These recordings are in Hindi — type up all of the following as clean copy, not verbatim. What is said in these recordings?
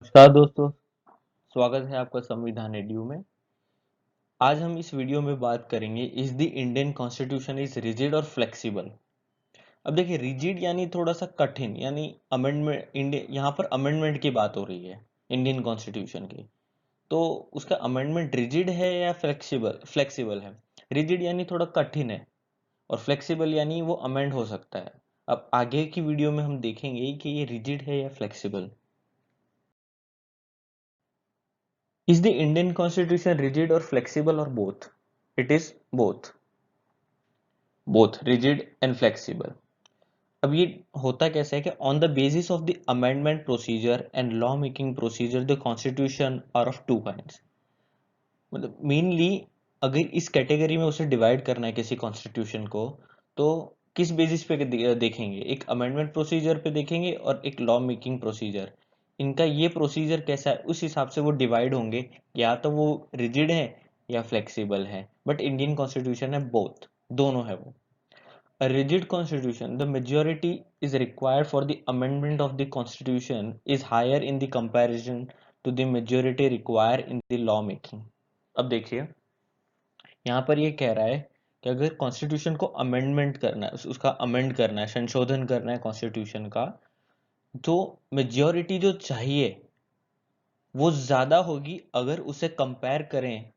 नमस्कार दोस्तों, स्वागत है आपका संविधान एड्यू में। आज हम इस वीडियो में बात करेंगे is the Indian constitution is rigid और फ्लेक्सिबल। अब देखिए, रिजिड यानी थोड़ा सा कठिन, यानी अमेंडमेंट, इंडिया यहाँ पर अमेंडमेंट की बात हो रही है इंडियन कॉन्स्टिट्यूशन की। तो उसका अमेंडमेंट रिजिड है या फ्लेक्सिबल फ्लेक्सिबल है। रिजिड यानी थोड़ा कठिन है और फ्लेक्सिबल यानी वो अमेंड हो सकता है। अब आगे की वीडियो में हम देखेंगे कि ये रिजिड है या flexible. Is the Indian constitution rigid or flexible or both? It is both. Both rigid and flexible. अब ये होता कैसे है कि on the basis of the amendment procedure and law making procedure the constitution are of two kinds. मतलब मेनली अगर इस कैटेगरी में उसे डिवाइड करना है किसी कॉन्स्टिट्यूशन को, तो किस बेसिस पे देखेंगे, एक अमेंडमेंट प्रोसीजर पे देखेंगे और एक लॉ मेकिंग प्रोसीजर। इनका ये प्रोसीजर कैसा है उस हिसाब से वो डिवाइड होंगे, या तो वो रिजिड है या फ्लेक्सिबल है। बट इंडियन कॉन्स्टिट्यूशन है बोथ, दोनों है वो। A rigid constitution, the majority is required for the amendment of the constitution is higher in the comparison to the majority required in the law making. अब देखिए, यहाँ पर ये कह रहा है कि अगर कॉन्स्टिट्यूशन को अमेंडमेंट करना है, उसका अमेंड करना है, संशोधन करना है कॉन्स्टिट्यूशन का, तो मेजॉरिटी जो चाहिए वो ज्यादा होगी अगर उसे कंपेयर करें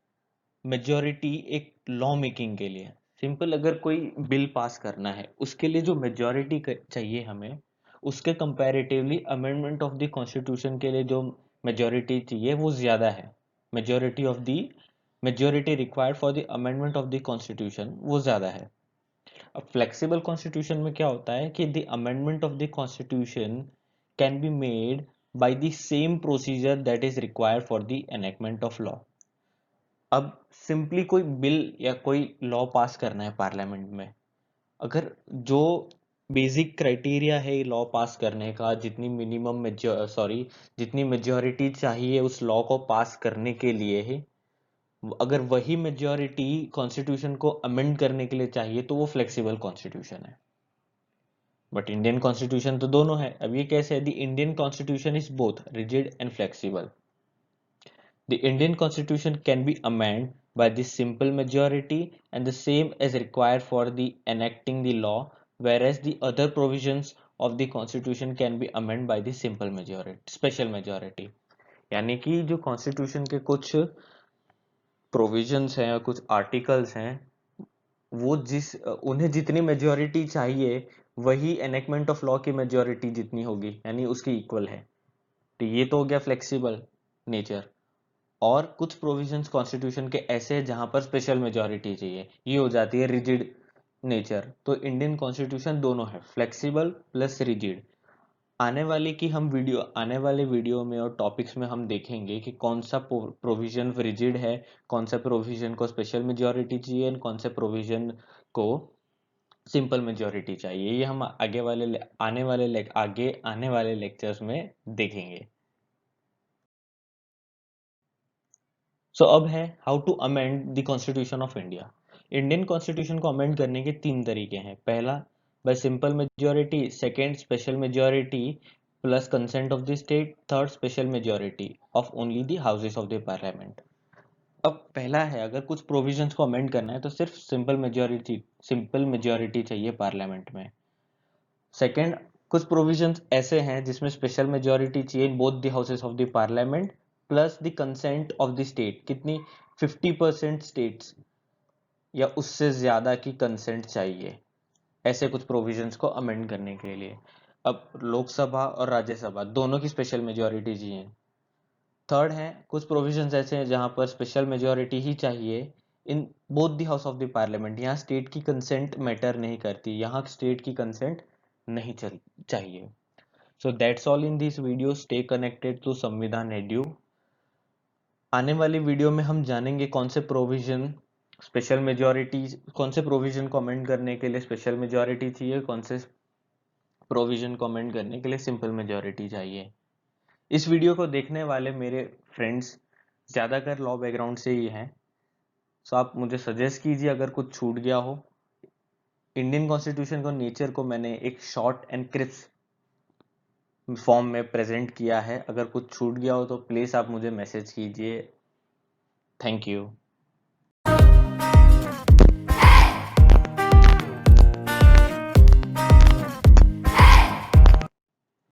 मेजॉरिटी एक लॉ मेकिंग के लिए। सिंपल, अगर कोई बिल पास करना है उसके लिए जो मेजॉरिटी चाहिए हमें, उसके comparatively amendment of the constitution के लिए जो मेजॉरिटी चाहिए वो ज्यादा है। Majority of the majority required for the amendment of the constitution वो ज्यादा है। अब फ्लेक्सिबल कॉन्स्टिट्यूशन में क्या होता है कि the amendment of the constitution can be made by the same procedure that is required for the enactment of law. अब सिंपली कोई बिल या कोई लॉ पास करना है पार्लियामेंट में, अगर जो बेसिक क्राइटेरिया है लॉ पास करने का, जितनी मिनिमम सॉरी जितनी मेजॉरिटी चाहिए उस लॉ को पास करने के लिए है, अगर वही मेजॉरिटी कॉन्स्टिट्यूशन को अमेंड करने के लिए चाहिए तो वो फ्लेक्सिबल कॉन्स्टिट्यूशन है। बट इंडियन कॉन्स्टिट्यूशन तो दोनों है। अब ये कैसे है, the Indian constitution is both rigid and flexible. The Indian Constitution can be amended by the simple majority and the same as required for the enacting the law, whereas the other provisions of the Constitution can be amended by the simple majority, special majority। यानी कि जो कॉन्स्टिट्यूशन के कुछ प्रोविजंस हैं या कुछ आर्टिकल्स हैं, वो उन्हें जितनी मेजॉरिटी चाहिए वही एनेक्टमेंट ऑफ लॉ की मेजॉरिटी जितनी होगी, यानी उसकी इक्वल है। तो ये तो हो गया फ्लेक्सिबल नेचर। और कुछ प्रोविजंस कॉन्स्टिट्यूशन के ऐसे हैं जहां पर स्पेशल मेजॉरिटी चाहिए, ये हो जाती है रिजिड नेचर। तो इंडियन कॉन्स्टिट्यूशन दोनों है, फ्लेक्सिबल प्लस रिजिड। आने वाले वीडियो में और टॉपिक्स में हम देखेंगे कि कौन सा प्रोविजन रिजिड है, कौन सा प्रोविजन को स्पेशल मेजॉरिटी चाहिए, कौन से प्रोविजन को सिंपल मेजॉरिटी चाहिए। ये हम आगे आने वाले लेक्चर्स में देखेंगे। सो अब है how to amend the constitution of India. Indian constitution को अमेंड करने के तीन तरीके हैं। पहला by simple majority, second special majority plus consent of the state, third special majority of only the houses of the parliament. अब पहला है, अगर कुछ प्रोविजंस को अमेंड करना है तो सिर्फ सिंपल मेजॉरिटी चाहिए पार्लियामेंट में। सेकंड, कुछ प्रोविजंस ऐसे हैं जिसमें स्पेशल मेजॉरिटी चाहिए in both the houses of the parliament plus the consent of the state. कितनी? 50% स्टेट्स या उससे ज्यादा की कंसेंट चाहिए ऐसे कुछ प्रोविजंस को अमेंड करने के लिए। अब लोकसभा और राज्यसभा दोनों की स्पेशल मेजॉरिटी चाहिए। थर्ड है, कुछ प्रोविजंस ऐसे हैं जहां पर स्पेशल मेजॉरिटी ही चाहिए in both the house of the parliament. यहाँ स्टेट की कंसेंट मैटर नहीं करती, यहाँ स्टेट की कंसेंट नहीं चाहिए। So that's all in this video. Stay connected to संविधान एड्यू। आने वाली वीडियो में हम जानेंगे कौन से प्रोविजन को अमेंड करने के लिए स्पेशल मेजॉरिटी चाहिए, कौन से प्रोविजन को अमेंड करने के लिए सिंपल मेजॉरिटी चाहिए। इस वीडियो को देखने वाले मेरे फ्रेंड्स ज्यादातर लॉ बैकग्राउंड से ही हैं। सो आप मुझे सजेस्ट कीजिए अगर कुछ छूट गया हो। इंडियन कॉन्स्टिट्यूशन को नेचर को मैंने एक शॉर्ट एंड क्रिस्प फॉर्म में प्रेजेंट किया है। अगर कुछ छूट गया हो तो प्लीज़ आप मुझे मैसेज कीजिए। Thank you.